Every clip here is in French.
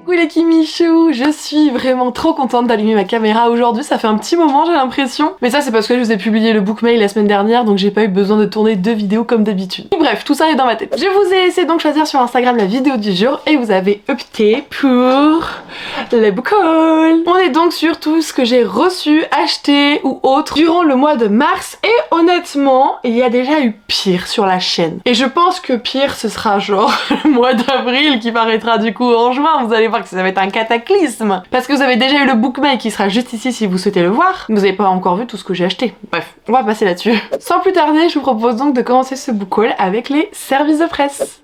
Coucou les Kimichou, je suis vraiment trop contente d'allumer ma caméra aujourd'hui, ça fait un petit moment j'ai l'impression. Mais ça c'est parce que je vous ai publié le book mail la semaine dernière, donc j'ai pas eu besoin de tourner 2 vidéos comme d'habitude. Bref, tout ça est dans ma tête. Je vous ai laissé donc choisir sur Instagram la vidéo du jour et vous avez opté pour les book haul. On est donc sur tout ce que j'ai reçu, acheté ou autre durant le mois de mars et honnêtement, il y a déjà eu pire sur la chaîne. Et je pense que pire ce sera genre le mois d'avril qui paraîtra du coup en juin, vous allez voir que ça va être un cataclysme. Parce que vous avez déjà eu le book mail qui sera juste ici si vous souhaitez le voir. Vous n'avez pas encore vu tout ce que j'ai acheté. Bref, on va passer là-dessus. Sans plus tarder, je vous propose donc de commencer ce book haul avec les services de presse.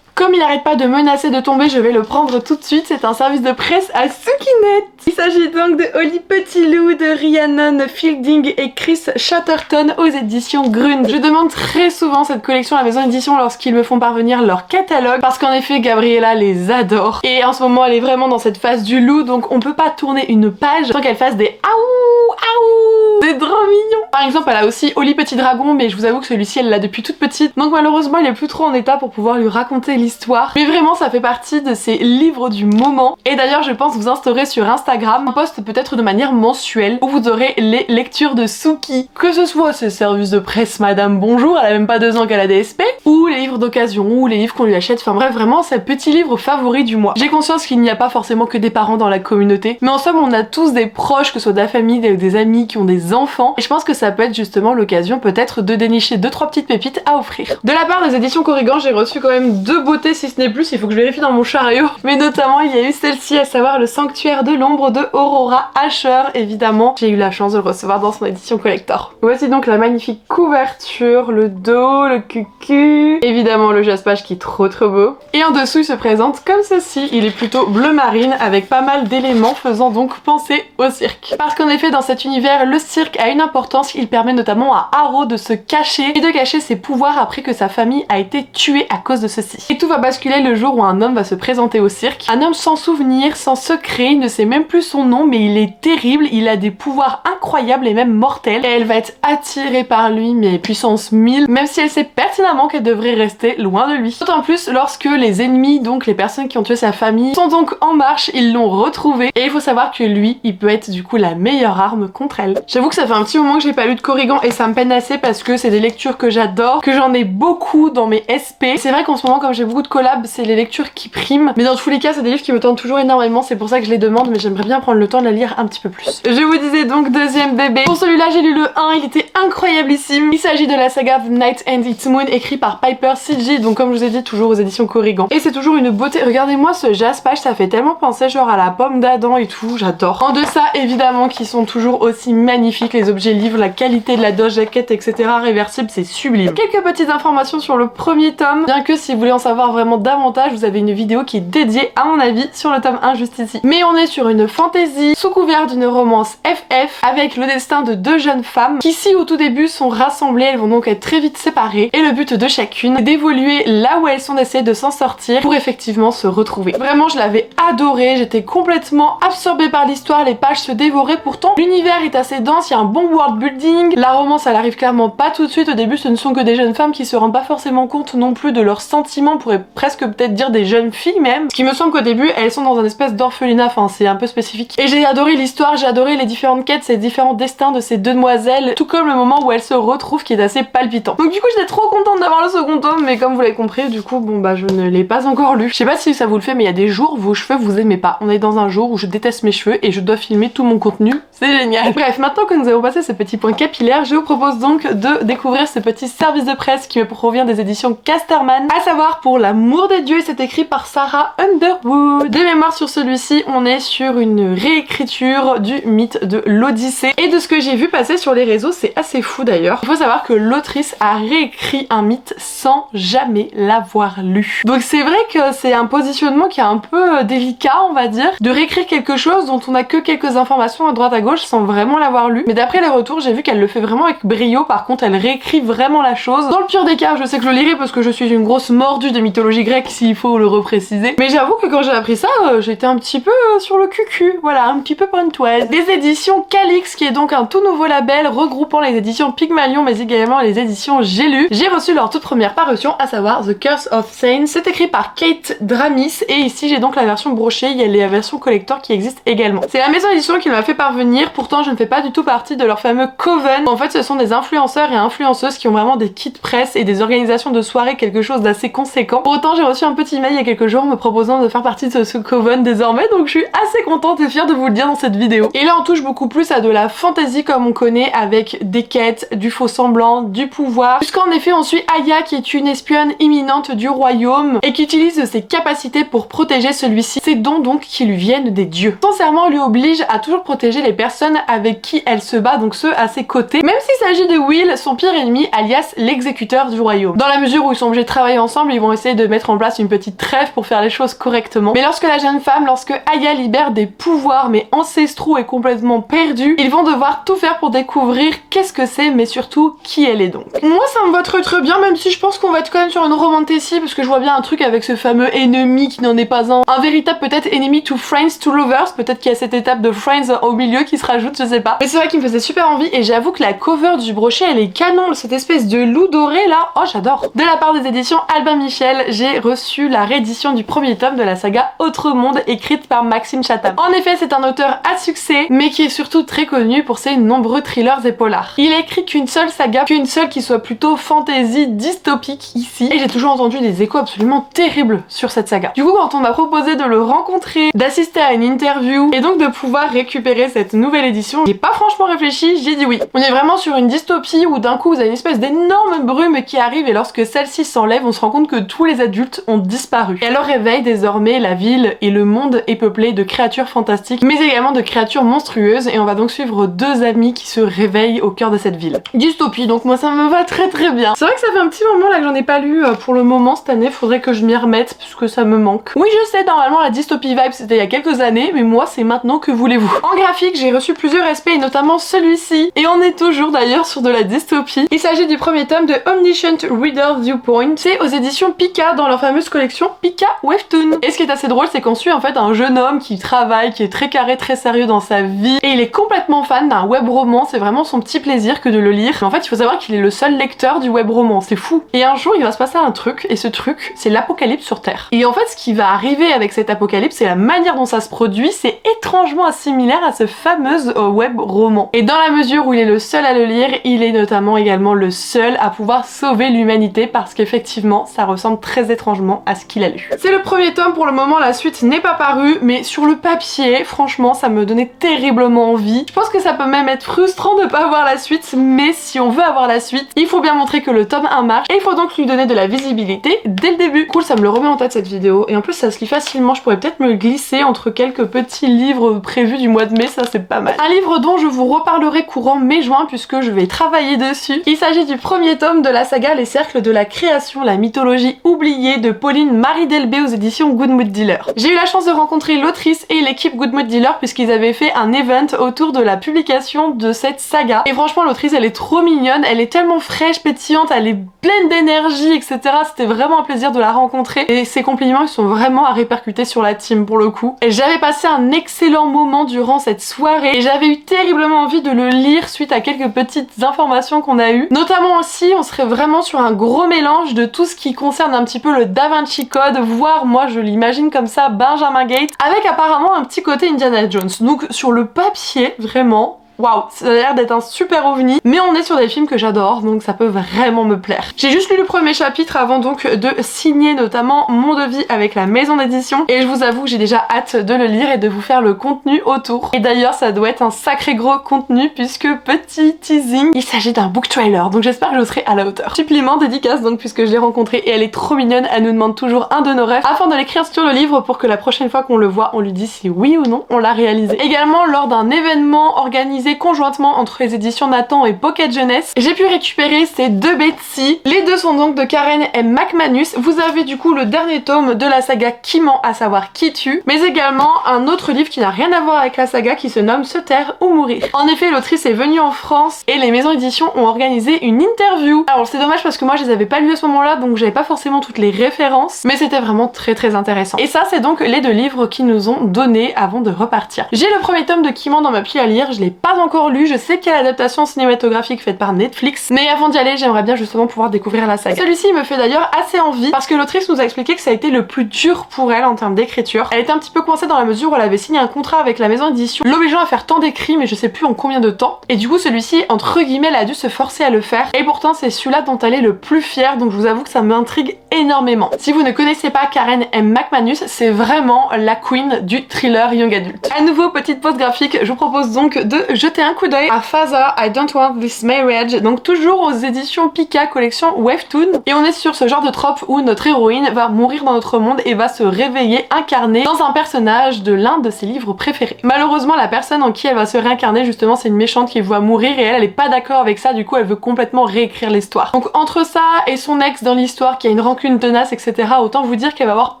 Comme il n'arrête pas de menacer de tomber, je vais le prendre tout de suite. C'est un service de presse à Sukinet. Il s'agit donc de Oli Petit Loup de Rhiannon Fielding et Chris Chatterton aux éditions Grund. Je demande très souvent cette collection à la maison d'édition lorsqu'ils me font parvenir leur catalogue parce qu'en effet Gabriella les adore. Et en ce moment elle est vraiment dans cette phase du loup, donc on peut pas tourner une page sans qu'elle fasse des aouh aouh. C'est trop mignon. Par exemple elle a aussi Oli Petit Dragon, mais je vous avoue que celui-ci elle l'a depuis toute petite, donc malheureusement il est plus trop en état pour pouvoir lui raconter l'histoire. Mais vraiment ça fait partie de ces livres du moment. Et d'ailleurs je pense vous instaurer sur Instagram un post peut-être de manière mensuelle où vous aurez les lectures de Suki. Que ce soit ses services de presse Madame Bonjour, elle a même pas 2 ans qu'elle a DSP, ou les livres d'occasion, ou les livres qu'on lui achète, enfin bref vraiment c'est petit livre favori du mois. J'ai conscience qu'il n'y a pas forcément que des parents dans la communauté, mais en somme on a tous des proches, que ce soit de la famille, des amis qui ont des enfants, et je pense que ça peut être justement l'occasion peut-être de dénicher 2-3 petites pépites à offrir. De la part des éditions Corrigan, j'ai reçu quand même 2 beautés si ce n'est plus, il faut que je vérifie dans mon chariot, mais notamment il y a eu celle-ci, à savoir le Sanctuaire de l'ombre de Aurora Asher. Évidemment j'ai eu la chance de le recevoir dans son édition collector. Voici donc la magnifique couverture, le dos, le cucu, évidemment le jaspage qui est trop beau, et en dessous il se présente comme ceci. Il est plutôt bleu marine avec pas mal d'éléments faisant donc penser au cirque, parce qu'en effet dans cet univers le cirque a une importance. Il permet notamment à Aro de se cacher et de cacher ses pouvoirs après que sa famille a été tuée à cause de ceci. Et tout va basculer le jour où un homme va se présenter au cirque, un homme sans souvenir, sans secret, il ne sait même plus son nom, mais il est terrible, il a des pouvoirs incroyables et même mortels, et elle va être attirée par lui mais puissance 1000, même si elle sait pertinemment qu'elle devrait rester loin de lui. D'autant plus lorsque les ennemis, donc les personnes qui ont tué sa famille, sont donc en marche, ils l'ont retrouvé, et il faut savoir que lui, il peut être du coup la meilleure arme contre elle. J'avoue que ça fait un petit moment que j'ai pas lu de Corrigan et ça me peine assez parce que c'est des lectures que j'adore, que j'en ai beaucoup dans mes SP. C'est vrai qu'en ce moment comme j'ai beaucoup de collabs, c'est les lectures qui priment, mais dans tous les cas c'est des livres qui me tentent toujours énormément, c'est pour ça que je les demande, mais j'aimerais bien prendre le temps de la lire un petit peu plus. Je vous disais donc deuxième bébé. Pour celui-là j'ai lu le 1, il était incroyablissime. Il s'agit de la saga The Night and Its Moon écrit par Piper CG, donc comme je vous ai dit toujours aux éditions Corrigan. Et c'est toujours une beauté, regardez-moi ce jaspage, ça fait tellement penser genre à la pomme d'Adam et tout, j'adore. En deçà évidemment qui sont toujours aussi magnifiques, les objets livres, la qualité de la doge jaquette etc, réversible, c'est sublime. Quelques petites informations sur le premier tome, bien que si vous voulez en savoir vraiment davantage, vous avez une vidéo qui est dédiée à mon avis sur le tome 1 juste ici. Mais on est sur une fantasy sous couvert d'une romance FF avec le destin de 2 jeunes femmes qui si au tout début sont rassemblées, elles vont donc être très vite séparées et le but de chacune est d'évoluer là où elles sont, d'essayer de s'en sortir pour effectivement se retrouver. Vraiment je l'avais adoré, j'étais complètement absorbée par l'histoire, les pages se dévoraient, pourtant l'univers est assez dense, il y a un bon world building, la romance elle arrive clairement pas tout de suite, au début ce ne sont que des jeunes femmes qui se rendent pas forcément compte non plus de leurs sentiments, on pourrait presque peut-être dire des jeunes filles même, ce qui me semble qu'au début elles sont dans un espèce d'orphelinat, enfin c'est un peu spécifique. Et j'ai adoré l'histoire, j'ai adoré les différentes quêtes, ces différents destins de ces 2 demoiselles, tout comme le moment où elles se retrouvent qui est assez palpitant. Donc du coup j'étais trop contente d'avoir le second tome, mais comme vous l'avez compris du coup bon bah je ne l'ai pas encore lu. Je sais pas si ça vous le fait, mais il y a des jours vos cheveux vous aimez pas. On est dans un jour où je déteste mes cheveux et je dois filmer tout mon contenu, c'est génial. Bref, maintenant que nous avons passé ce petit point capillaire, je vous propose donc de découvrir ce petit service de presse qui me provient des éditions Casterman, à savoir Pour l'amour des dieux, c'est écrit par Sarah Underwood. De mémoire sur celui-ci, on est sur une réécriture du mythe de l'Odyssée, et de ce que j'ai vu passer sur les réseaux, c'est assez fou d'ailleurs. Il faut savoir que l'autrice a réécrit un mythe sans jamais l'avoir lu. Donc c'est vrai que c'est un positionnement qui est un peu délicat, on va dire, de réécrire quelque chose dont on a que quelques informations à droite à gauche sans vraiment l'avoir lu. Mais d'après les retours, retours, j'ai vu qu'elle le fait vraiment avec brio. Par contre, elle réécrit vraiment la chose. Dans le pire des cas, je sais que je le lirai parce que je suis une grosse mordue de mythologie grecque, s'il faut le repréciser. Mais j'avoue que quand j'ai appris ça, j'étais un petit peu sur le cucu. Voilà, un petit peu pointoise. Des éditions Calix, qui est donc un tout nouveau label regroupant les éditions Pygmalion, mais également les éditions J'ai lu. J'ai reçu leur toute première parution, à savoir The Curse of Saints. C'est écrit par Kate Dramis, et ici j'ai donc la version brochée. Il y a les versions collector qui existent également. C'est la maison d'édition qui m'a fait parvenir. Pourtant, je ne fais pas du tout partie de leur fameux coven. En fait, ce sont des influenceurs et influenceuses qui ont vraiment des kits presse et des organisations de soirées, quelque chose d'assez conséquent. Pour autant, j'ai reçu un petit mail il y a quelques jours me proposant de faire partie de ce coven désormais, donc je suis assez contente et fière de vous le dire dans cette vidéo. Et là, on touche beaucoup plus à de la fantasy comme on connaît, avec des quêtes, du faux semblant, du pouvoir. Puisqu'en effet, on suit Aya, qui est une espionne imminente du royaume et qui utilise ses capacités pour protéger celui-ci. Ses dons donc qui lui viennent des dieux. Son serment lui oblige à toujours protéger les personnes avec qui elle se bat, donc ceux à ses côtés, même s'il s'agit de Will, son pire ennemi, alias l'exécuteur du royaume. Dans la mesure où ils sont obligés de travailler ensemble, ils vont essayer de mettre en place une petite trêve pour faire les choses correctement. Mais lorsque la jeune femme, lorsque Aya libère des pouvoirs mais ancestraux et complètement perdus, ils vont devoir tout faire pour découvrir qu'est-ce que c'est, mais surtout qui elle est donc. Moi ça me va très bien, même si je pense qu'on va être quand même sur une romantécie, parce que je vois bien un truc avec ce fameux ennemi qui n'en est pas un véritable peut-être enemy to friends to lovers, peut-être qu'il y a cette étape de friends au milieu qui se rajoute, je sais pas. Mais c'est vrai qu'il me faisait super envie, et j'avoue que la cover du brochet elle est canon, cette espèce de loup doré là, oh j'adore. De la part des éditions Albin Michel, j'ai reçu la réédition du premier tome de la saga Autre Monde, écrite par Maxime Chatham. En effet, c'est un auteur à succès, mais qui est surtout très connu pour ses nombreux thrillers et polars. Il a écrit qu'une seule saga, qu'une seule qui soit plutôt fantasy dystopique ici, et j'ai toujours entendu des échos absolument terribles sur cette saga. Du coup, quand on m'a proposé de le rencontrer, d'assister à une interview, et donc de pouvoir récupérer cette nouvelle édition, j'ai pas franchement réfléchi, j'ai dit oui. On est vraiment sur une dystopie où d'un coup vous avez une espèce d'énorme brume qui arrive, et lorsque celle-ci s'enlève, on se rend compte que tous les adultes ont disparu. Et à leur réveil, désormais, la ville et le monde est peuplé de créatures fantastiques, mais également de créatures monstrueuses, et on va donc suivre deux amis qui se réveillent au cœur de cette ville. Dystopie, donc moi ça me va très bien. C'est vrai que ça fait un petit moment là que j'en ai pas lu pour le moment cette année, faudrait que je m'y remette puisque ça me manque. Oui, je sais, normalement la dystopie vibe c'était il y a quelques années, mais moi c'est maintenant, que voulez-vous. En graphique, j'ai reçu plusieurs SP et notamment celui-ci, et on est toujours d'ailleurs sur de la dystopie. Il s'agit du premier tome de Omniscient Reader Viewpoint, c'est aux éditions Pika dans leur fameuse collection Pika Webtoon. Et ce qui est assez drôle, c'est qu'on suit en fait un jeune homme qui travaille, qui est très carré, très sérieux dans sa vie, et il est complètement fan d'un web roman, c'est vraiment son petit plaisir que de le lire. Mais en fait, il faut savoir qu'il est le seul lecteur du web roman, c'est fou. Et un jour, il va se passer un truc, et ce truc, c'est l'apocalypse sur Terre. Et en fait, ce qui va arriver avec cet apocalypse, c'est la manière dont ça se produit, c'est étrangement similaire à ce fameux web roman. Et dans la mesure où il est le seul à le lire, il est notamment également le seul à pouvoir sauver l'humanité, parce qu'effectivement, ça ressemble très étrangement à ce qu'il a lu. C'est le premier tome, pour le moment, la suite n'est pas parue, mais sur le papier, franchement, ça me donnait terriblement envie. Je pense que ça peut même être frustrant de pas avoir la suite, mais si on veut avoir la suite, il faut bien montrer que le tome 1 marche, et il faut donc lui donner de la visibilité dès le début. Cool, ça me le remet en tête cette vidéo, et en plus ça se lit facilement, je pourrais peut-être me glisser entre quelques petits livres prévus du mois de mai, ça c'est pas mal. Un livre dont je vous reparlerai courant mai-juin puisque je vais travailler dessus. Il s'agit du premier tome de la saga Les Cercles de la Création, la mythologie oubliée de Pauline Marie Delbé aux éditions Good Mood Dealer. J'ai eu la chance de rencontrer l'autrice et l'équipe Good Mood Dealer puisqu'ils avaient fait un event autour de la publication de cette saga. Et franchement, l'autrice elle est trop mignonne, elle est tellement fraîche, pétillante, elle est pleine d'énergie, etc. C'était vraiment un plaisir de la rencontrer, et ses compliments ils sont vraiment à répercuter sur la team pour le coup. Et j'avais passé un excellent moment durant cette soirée, et j'avais eu terriblement envie de le lire suite à quelques petites informations qu'on a eues. Notamment aussi, on serait vraiment sur un gros mélange de tout ce qui concerne un petit peu le Da Vinci Code, voire moi je l'imagine comme ça, Benjamin Gate, avec apparemment un petit côté Indiana Jones. Donc sur le papier, vraiment, waouh, ça a l'air d'être un super ovni, mais on est sur des films que j'adore, donc ça peut vraiment me plaire. J'ai juste lu le premier chapitre avant donc de signer notamment mon devis avec la maison d'édition, et je vous avoue que j'ai déjà hâte de le lire et de vous faire le contenu autour. Et d'ailleurs ça doit être un sacré gros contenu puisque, petit teasing, il s'agit d'un book trailer, donc j'espère que je serai à la hauteur. Supplément dédicace donc puisque je l'ai rencontrée et elle est trop mignonne, elle nous demande toujours un de nos rêves afin de l'écrire sur le livre pour que la prochaine fois qu'on le voit, on lui dise si oui ou non on l'a réalisé. Également lors d'un événement organisé organisé conjointement entre les éditions Nathan et Pocket Jeunesse. J'ai pu récupérer ces deux Betsy. Les deux sont donc de Karen M. McManus. Vous avez du coup le dernier tome de la saga Qui ment, à savoir Qui tue, mais également un autre livre qui n'a rien à voir avec la saga qui se nomme Se taire ou mourir. En effet, l'autrice est venue en France et les maisons d'édition ont organisé une interview. Alors c'est dommage parce que moi je les avais pas lues à ce moment-là, donc j'avais pas forcément toutes les références, mais c'était vraiment très intéressant. Et ça c'est donc les deux livres qu'ils nous ont donnés avant de repartir. J'ai le premier tome de Qui ment dans ma pile à lire, je l'ai pas encore lu, je sais qu'il y a l'adaptation cinématographique faite par Netflix, mais avant d'y aller j'aimerais bien justement pouvoir découvrir la saga. Celui-ci me fait d'ailleurs assez envie parce que l'autrice nous a expliqué que ça a été le plus dur pour elle en termes d'écriture. Elle était un petit peu coincée dans la mesure où elle avait signé un contrat avec la maison d'édition l'obligeant à faire tant d'écrits, mais je sais plus en combien de temps, et du coup celui-ci entre guillemets elle a dû se forcer à le faire, et pourtant c'est celui-là dont elle est le plus fière, donc je vous avoue que ça m'intrigue énormément. Si vous ne connaissez pas Karen M. McManus, c'est vraiment la queen du thriller young adult. À nouveau, petite pause graphique, je vous propose donc de jeter un coup d'œil à Father, I Don't Want This Marriage, donc toujours aux éditions Pika collection Webtoon, et on est sur ce genre de trope où notre héroïne va mourir dans notre monde et va se réveiller incarnée dans un personnage de l'un de ses livres préférés. Malheureusement, la personne en qui elle va se réincarner justement c'est une méchante qui voit mourir et elle est pas d'accord avec ça, du coup elle veut complètement réécrire l'histoire. Donc entre ça et son ex dans l'histoire qui a une rancune tenace, etc., autant vous dire qu'elle va avoir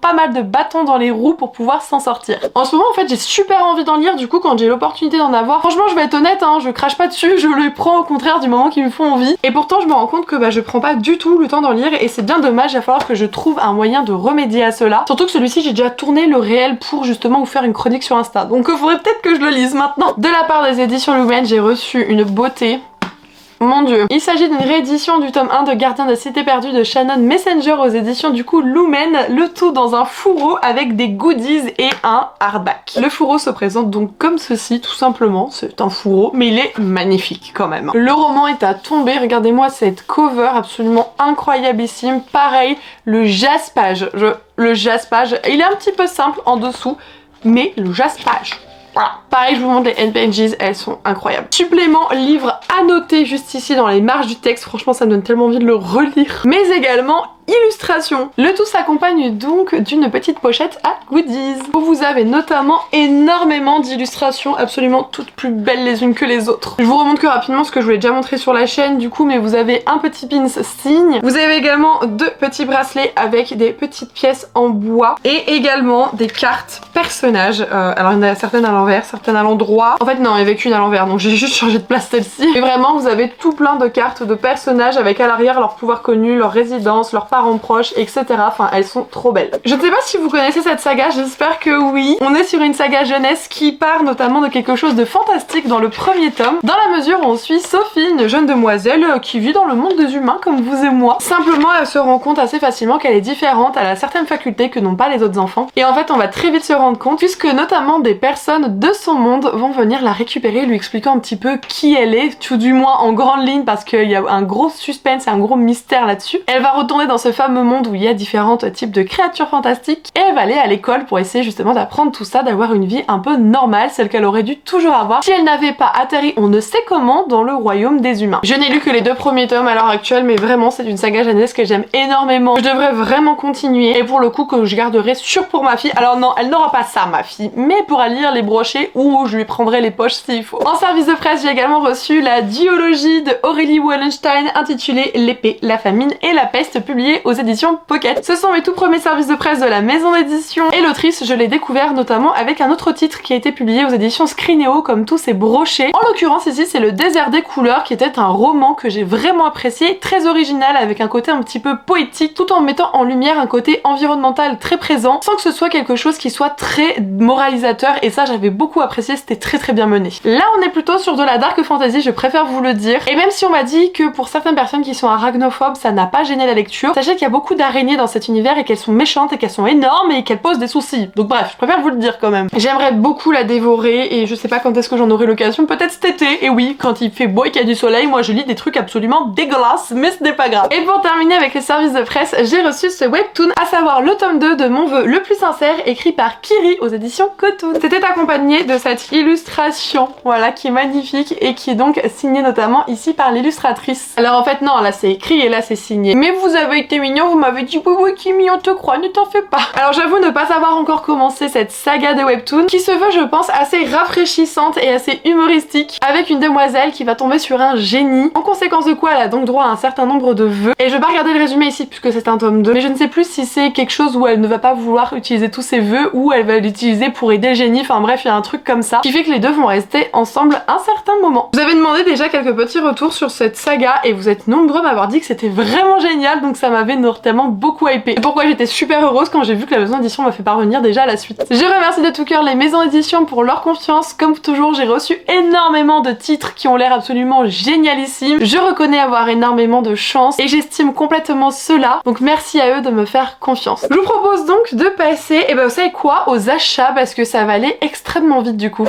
pas mal de bâtons dans les roues pour pouvoir s'en sortir. En ce moment en fait j'ai super envie d'en lire, du coup quand j'ai l'opportunité d'en avoir, franchement je vais être honnête, hein, je crache pas dessus, je les prends au contraire du moment qui me font envie, et pourtant je me rends compte que je prends pas du tout le temps d'en lire et c'est bien dommage, il va falloir que je trouve un moyen de remédier à cela, surtout que celui-ci j'ai déjà tourné le réel pour justement vous faire une chronique sur Insta, donc il faudrait peut-être que je le lise maintenant. De la part des éditions Lumen, j'ai reçu une beauté. Mon dieu. Il s'agit d'une réédition du tome 1 de Gardien de Cité Perdue de Shannon Messenger aux éditions du coup Lumen, le tout dans un fourreau avec des goodies et un hardback. Le fourreau se présente donc comme ceci, tout simplement, c'est un fourreau, mais il est magnifique quand même. Le roman est à tomber, regardez-moi cette cover absolument incroyablissime, pareil, le jaspage, le jaspage, il est un petit peu simple en dessous, mais le jaspage. Voilà. Pareil, je vous montre les end pages, elles sont incroyables. Supplément livre annoté juste ici dans les marges du texte, franchement ça me donne tellement envie de le relire. Mais également illustration. Le tout s'accompagne donc d'une petite pochette à goodies. Vous avez notamment énormément d'illustrations, absolument toutes plus belles les unes que les autres. Je vous remonte que rapidement ce que je vous ai déjà montré sur la chaîne du coup, mais vous avez un petit pins signe. Vous avez également deux petits bracelets avec des petites pièces en bois et également des cartes personnages. Alors il y en a certaines à l'envers, certaines à l'endroit. En fait non, il n'y avait qu'une à l'envers, donc j'ai juste changé de place celle-ci. Et vraiment vous avez tout plein de cartes de personnages avec à l'arrière leur pouvoir connu, leur résidence, leur parents proches, etc. Enfin, elles sont trop belles. Je ne sais pas si vous connaissez cette saga, j'espère que oui. On est sur une saga jeunesse qui part notamment de quelque chose de fantastique dans le premier tome, dans la mesure où on suit Sophie, une jeune demoiselle qui vit dans le monde des humains comme vous et moi. Simplement, elle se rend compte assez facilement qu'elle est différente, elle a certaines facultés que n'ont pas les autres enfants. Et en fait, on va très vite se rendre compte, puisque notamment des personnes de son monde vont venir la récupérer, lui expliquant un petit peu qui elle est, tout du moins en grande ligne, parce qu'il y a un gros suspense et un gros mystère là-dessus. Elle va retourner dans ce fameux monde où il y a différents types de créatures fantastiques et elle va aller à l'école pour essayer justement d'apprendre tout ça, d'avoir une vie un peu normale, celle qu'elle aurait dû toujours avoir si elle n'avait pas atterri on ne sait comment dans le royaume des humains. Je n'ai lu que les deux premiers tomes à l'heure actuelle, mais vraiment c'est une saga jeunesse que j'aime énormément. Je devrais vraiment continuer et pour le coup que je garderai sûr pour ma fille. Alors non, elle n'aura pas ça ma fille, mais pourra lire les brochets ou je lui prendrai les poches s'il faut. En service de presse, j'ai également reçu la duologie de Aurélie Wallenstein intitulée L'épée, la famine et la peste, publiée aux éditions Pocket. Ce sont mes tout premiers services de presse de la maison d'édition et l'autrice je l'ai découvert notamment avec un autre titre qui a été publié aux éditions Scrinéo comme tous ces brochets. En l'occurrence ici c'est le Désert des couleurs qui était un roman que j'ai vraiment apprécié, très original avec un côté un petit peu poétique tout en mettant en lumière un côté environnemental très présent sans que ce soit quelque chose qui soit très moralisateur et ça j'avais beaucoup apprécié, c'était très bien mené. Là on est plutôt sur de la dark fantasy, je préfère vous le dire, et même si on m'a dit que pour certaines personnes qui sont arachnophobes ça n'a pas gêné la lecture, sachez qu'il y a beaucoup d'araignées dans cet univers et qu'elles sont méchantes et qu'elles sont énormes et qu'elles posent des soucis. Donc bref, je préfère vous le dire quand même. J'aimerais beaucoup la dévorer et je sais pas quand est-ce que j'en aurai l'occasion, peut-être cet été. Et oui, quand il fait beau et qu'il y a du soleil, moi je lis des trucs absolument dégueulasses, mais ce n'est pas grave. Et pour terminer avec les services de presse, j'ai reçu ce webtoon, à savoir le tome 2 de Mon vœu le plus sincère, écrit par Kiri aux éditions Cotoon. C'était accompagné de cette illustration, voilà, qui est magnifique et qui est donc signée notamment ici par l'illustratrice. Alors en fait non, là c'est écrit et là c'est signé. Mais vous avez était mignon, vous m'avez dit oui oui Kimi, on te croit, ne t'en fais pas. Alors j'avoue ne pas avoir encore commencé cette saga de webtoon qui se veut je pense assez rafraîchissante et assez humoristique, avec une demoiselle qui va tomber sur un génie, en conséquence de quoi elle a donc droit à un certain nombre de vœux. Et je vais pas regarder le résumé ici puisque c'est un tome 2, mais je ne sais plus si c'est quelque chose où elle ne va pas vouloir utiliser tous ses vœux ou elle va l'utiliser pour aider le génie, enfin bref il y a un truc comme ça qui fait que les deux vont rester ensemble un certain moment. Vous avez demandé déjà quelques petits retours sur cette saga et vous êtes nombreux à m'avoir dit que c'était vraiment génial, donc ça m'avait notamment beaucoup hypé. C'est pourquoi j'étais super heureuse quand j'ai vu que la maison d'édition m'a fait parvenir déjà à la suite. Je remercie de tout cœur les maisons d'édition pour leur confiance. Comme toujours j'ai reçu énormément de titres qui ont l'air absolument génialissimes. Je reconnais avoir énormément de chance et j'estime complètement cela, donc merci à eux de me faire confiance. Je vous propose donc de passer, et ben vous savez quoi, aux achats parce que ça va aller extrêmement vite du coup.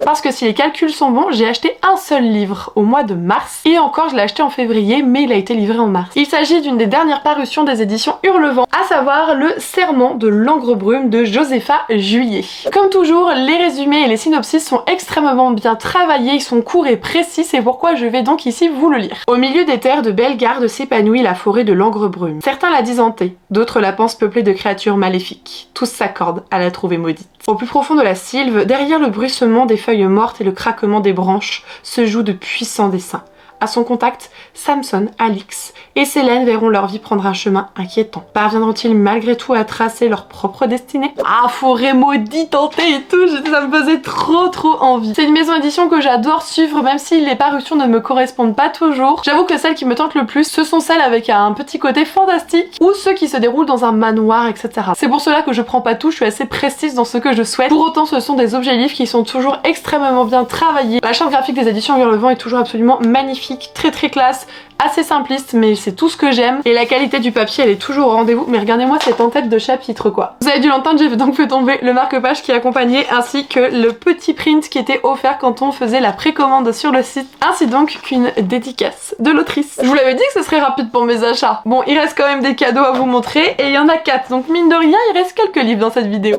Parce que si les calculs sont bons, j'ai acheté un seul livre au mois de mars et encore je l'ai acheté en février mais il a été livré en mars. Il s'agit d'une des dernières parutions des éditions Hurlevent, à savoir Le Serment de l'Angre-Brume de Josépha Juillet. Comme toujours, les résumés et les synopsis sont extrêmement bien travaillés, ils sont courts et précis, c'est pourquoi je vais donc ici vous le lire. Au milieu des terres de Bellegarde s'épanouit la forêt de l'Angre-Brume. Certains la disent hantée, d'autres la pensent peuplée de créatures maléfiques. Tous s'accordent à la trouver maudite. Au plus profond de la sylve, derrière le bruissement des feuilles mortes et le craquement des branches, se jouent de puissants dessins. À son contact, Samson, Alix et Célène verront leur vie prendre un chemin inquiétant. Parviendront-ils malgré tout à tracer leur propre destinée? Ah, forêt maudite, hantée et tout, ça me faisait trop envie. C'est une maison d'édition que j'adore suivre même si les parutions ne me correspondent pas toujours. J'avoue que celles qui me tentent le plus, ce sont celles avec un petit côté fantastique ou ceux qui se déroulent dans un manoir, etc. C'est pour cela que je prends pas tout, je suis assez précise dans ce que je souhaite. Pour autant, ce sont des objets livres qui sont toujours extrêmement bien travaillés. La charte graphique des éditions Hurlevent est toujours absolument magnifique, très classe, assez simpliste mais c'est tout ce que j'aime et la qualité du papier elle est toujours au rendez-vous. Mais regardez-moi cette en-tête de chapitre quoi. Vous avez dû l'entendre, j'ai donc fait tomber le marque-page qui accompagnait ainsi que le petit print qui était offert quand on faisait la précommande sur le site, ainsi donc qu'une dédicace de l'autrice. Je vous l'avais dit que ce serait rapide pour mes achats. Bon, il reste quand même des cadeaux à vous montrer et il y en a 4 donc mine de rien il reste quelques livres dans cette vidéo.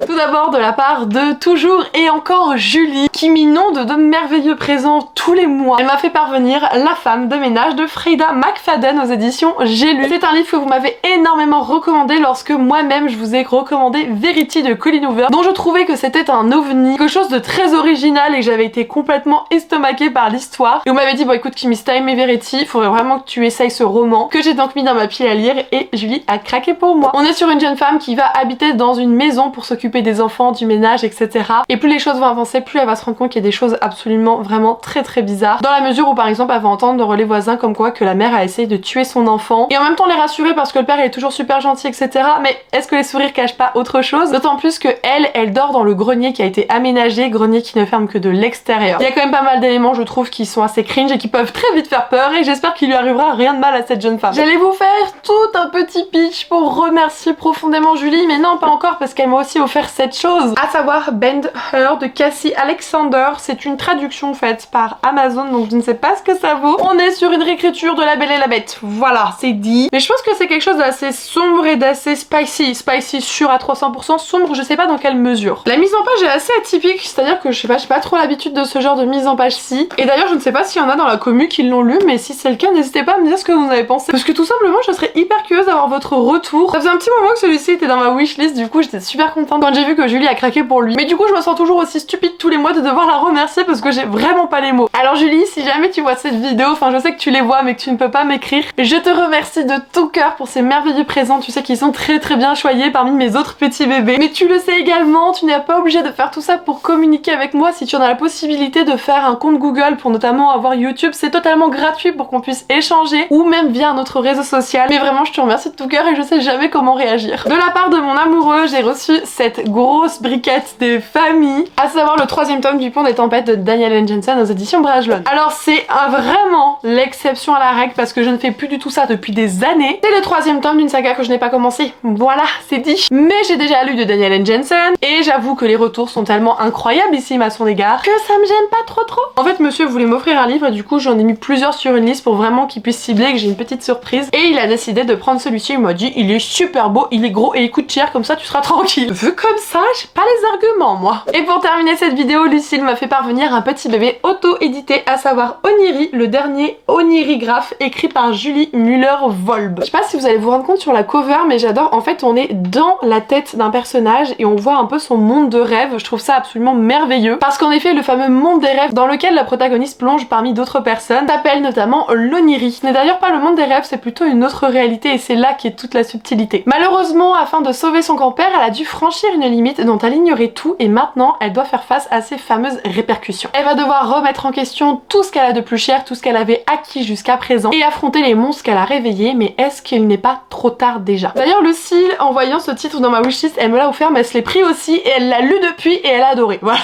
Tout d'abord de la part de toujours et encore Julie qui m'inonde de merveilleux présents tous les mois. Elle m'a fait parvenir La femme de ménage de Freida McFadden aux éditions J'ai lu. C'est un livre que vous m'avez énormément recommandé lorsque moi-même je vous ai recommandé Verity de Colleen Hoover, dont je trouvais que c'était un ovni, quelque chose de très original et que j'avais été complètement estomaquée par l'histoire. Et on m'avait dit bon écoute Kimi, si t'as aimé Verity, il faudrait vraiment que tu essayes ce roman, que j'ai donc mis dans ma pile à lire et Julie a craqué pour moi. On est sur une jeune femme qui va habiter dans une maison pour s'occuper des enfants, du ménage, etc. Et plus les choses vont avancer, plus elle va se rendre compte qu'il y a des choses absolument vraiment très bizarres. Dans la mesure où par exemple elle va entendre les voisins comme quoi que la mère a essayé de tuer son enfant. Et en même temps les rassurer parce que le père est toujours super gentil, etc. Mais est-ce que les sourires cachent pas autre chose? D'autant plus que elle dort dans le grenier qui a été aménagé, grenier qui ne ferme que de l'extérieur. Il y a quand même pas mal d'éléments je trouve qui sont assez cringe et qui peuvent très vite faire peur et j'espère qu'il lui arrivera rien de mal à cette jeune femme. J'allais vous faire tout un petit pitch pour remercier profondément Julie, mais non pas encore parce qu'elle m'a aussi offert cette chose, à savoir Bend Her de Cassie Alexander. C'est une traduction faite par Amazon donc je ne sais pas ce que ça vaut. On est sur une réécriture de La Belle et la Bête, voilà c'est dit, mais je pense que c'est quelque chose d'assez sombre et d'assez spicy sûr à 300%, sombre je sais pas dans quelle mesure. La mise en page est assez atypique, c'est à dire que je sais pas, j'ai pas trop l'habitude de ce genre de mise en page ci, et d'ailleurs je ne sais pas s'il y en a dans la commu qui l'ont lu, mais si c'est le cas n'hésitez pas à me dire ce que vous en avez pensé parce que tout simplement je serais hyper curieuse d'avoir votre retour. Ça faisait un petit moment que celui-ci était dans ma wishlist, du coup j'étais super contente quand j'ai vu que Julie a craqué pour lui. Mais du coup je me sens toujours aussi stupide tous les mois de devoir la remercier parce que j'ai vraiment pas les mots. Alors Julie, si jamais tu vois cette vidéo, enfin je sais que tu les vois mais que tu ne peux pas m'écrire, je te remercie de tout cœur pour ces merveilleux présents, tu sais qu'ils sont très bien choyés parmi mes autres petits bébés. Mais tu le sais également, tu n'es pas obligé de faire tout ça pour communiquer avec moi. Si tu en as la possibilité de faire un compte Google pour notamment avoir YouTube, c'est totalement gratuit pour qu'on puisse échanger ou même via un autre réseau social. Mais vraiment je te remercie de tout cœur et je sais jamais comment réagir. De la part de mon amoureux, j'ai reçu cette grosse briquette des familles, à savoir le 3e tome du Pont des Tempêtes de Daniel N. Jensen aux éditions Brajlon. Alors c'est un vrai vraiment l'exception à la règle parce que je ne fais plus du tout ça depuis des années. C'est le 3e tome d'une saga que je n'ai pas commencé. Voilà, c'est dit. Mais j'ai déjà lu de Daniel N. Jensen et j'avoue que les retours sont tellement incroyables ici à son égard que ça me gêne pas trop. En fait, monsieur voulait m'offrir un livre et du coup j'en ai mis plusieurs sur une liste pour vraiment qu'il puisse cibler, que j'ai une petite surprise. Et il a décidé de prendre celui-ci. Il m'a dit il est super beau, il est gros et il coûte cher, comme ça tu seras tranquille. Vu comme ça, j'ai pas les arguments moi. Et pour terminer cette vidéo, Lucille m'a fait parvenir un petit bébé auto-édité, à savoir Oniri, le dernier onirigraphe écrit par Julie Müller-Volb. Je sais pas si vous allez vous rendre compte sur la cover, mais j'adore. En fait, on est dans la tête d'un personnage et on voit un peu son monde de rêve. Je trouve ça absolument merveilleux parce qu'en effet, le fameux monde des rêves dans lequel la protagoniste plonge parmi d'autres personnes s'appelle notamment l'Oniri. Ce n'est d'ailleurs pas le monde des rêves, c'est plutôt une autre réalité et c'est là qu'est toute la subtilité. Malheureusement, afin de sauver son grand-père, elle a dû franchir une limite dont elle ignorait tout et maintenant elle doit faire face à ces fameuses répercussions. Elle va devoir remettre en question tout ce qu'elle a de plus cher, tout ce qu'elle avait acquis jusqu'à présent et affronter les monstres qu'elle a réveillés, mais est-ce qu'il n'est pas trop tard déjà? D'ailleurs, Lucille, en voyant ce titre dans ma wishlist, elle me l'a offert, mais elle se l'est pris aussi et elle l'a lu depuis et elle a adoré. Voilà.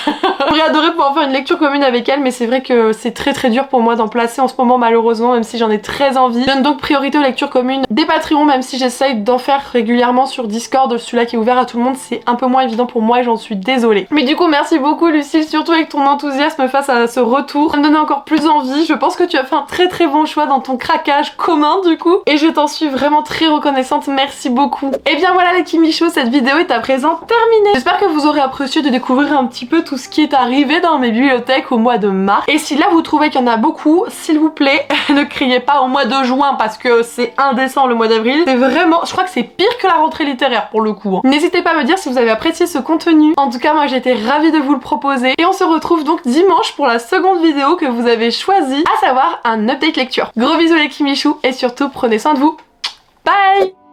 J'aurais adoré pouvoir faire une lecture commune avec elle, mais c'est vrai que c'est très dur pour moi d'en placer en ce moment malheureusement, même si j'en ai très envie. Je donne donc priorité aux lectures communes des Patreons, même si j'essaye d'en faire régulièrement sur Discord, celui-là qui est ouvert à tout le monde, c'est un peu moins évident pour moi et j'en suis désolée. Mais du coup, merci beaucoup Lucille, surtout avec ton enthousiasme face à ce retour. Ça me donne encore plus envie. Je pense que tu as fait un très bon choix dans ton craquage commun du coup, et je t'en suis vraiment très reconnaissante, merci beaucoup. Et bien voilà les Kimichou, cette vidéo est à présent terminée. J'espère que vous aurez apprécié de découvrir un petit peu tout ce qui est arrivé dans mes bibliothèques au mois de mars. Et si là vous trouvez qu'il y en a beaucoup, s'il vous plaît, ne criez pas au mois de juin parce que c'est indécent le mois d'avril. C'est vraiment, je crois que c'est pire que la rentrée littéraire pour le coup. N'hésitez pas à me dire si vous avez apprécié ce contenu. En tout cas, moi j'ai été ravie de vous le proposer. Et on se retrouve donc dimanche pour la seconde vidéo que vous avez choisie, à savoir un update lecture. Gros bisous les Kimichou et surtout prenez soin de vous. Bye!